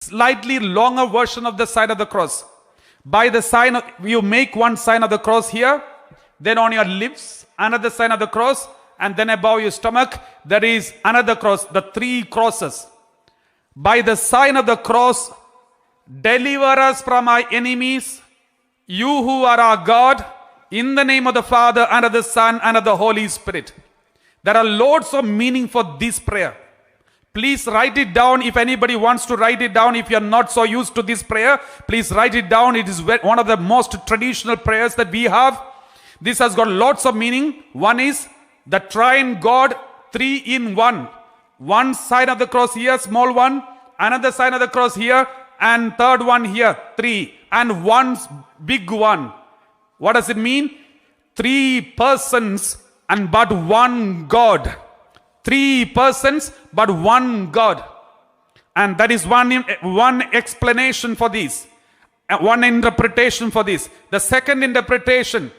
slightly longer version of the sign of the cross. By the sign of, you make one sign of the cross here, then on your lips, another sign of the cross, and then above your stomach, there is another cross, the 3 crosses. By the sign of the cross, deliver us from our enemies, you who are our God, in the name of the Father, and of the Son, and of the Holy Spirit. There are loads of meaning for this prayer. Please write it down if anybody wants to write it down. If you are not so used to this prayer, please write it down. It is one of the most traditional prayers that we have. This has got lots of meaning. One is the triune God, 3 in 1. One sign of the cross here, small one. Another sign of the cross here. And third one here, 3. And one big one. What does it mean? 3 persons and but one God. 3 persons but one God. And that is one explanation for this. One interpretation for this. The second interpretation,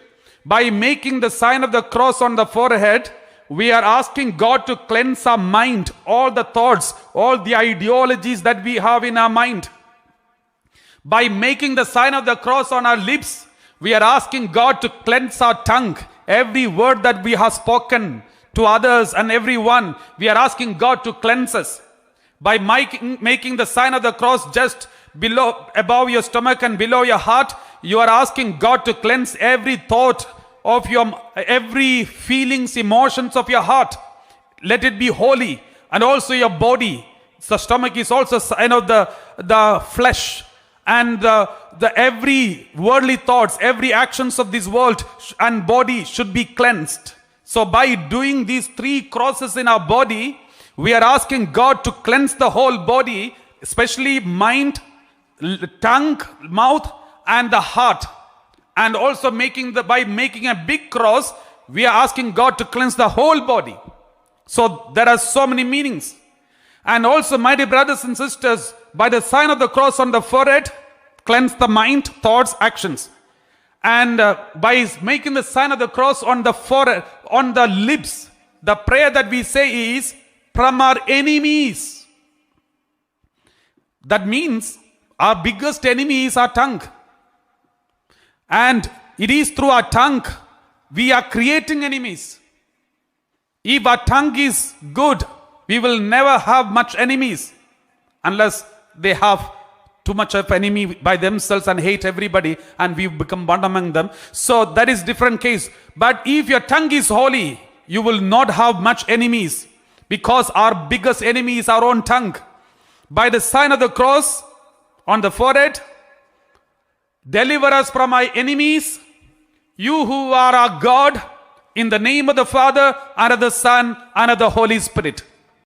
by making the sign of the cross on the forehead, we are asking God to cleanse our mind, all the thoughts, all the ideologies that we have in our mind. By making the sign of the cross on our lips, we are asking God to cleanse our tongue. Every word that we have spoken to others and everyone, we are asking God to cleanse us. By making the sign of the cross just above your stomach and below your heart, you are asking God to cleanse every thought of every feelings, emotions of your heart. Let it be holy. And also your body. The stomach is also sign of the flesh. And the every worldly thoughts, every actions of this world and body should be cleansed. So by doing these 3 crosses in our body, we are asking God to cleanse the whole body, especially mind, tongue, mouth, and the heart. And also by making a big cross, we are asking God to cleanse the whole body. So there are so many meanings. And also, my dear brothers and sisters, by the sign of the cross on the forehead, cleanse the mind, thoughts, actions. And by making the sign of the cross on the forehead, on the lips, the prayer that we say is from our enemies. That means our biggest enemy is our tongue. And it is through our tongue we are creating enemies. If our tongue is good, we will never have much enemies unless they have too much of enemy by themselves and hate everybody and we become one among them. So that is different case. But if your tongue is holy, you will not have much enemies because our biggest enemy is our own tongue. By the sign of the cross on the forehead, deliver us from our enemies, you who are our God, in the name of the Father and of the Son and of the Holy Spirit.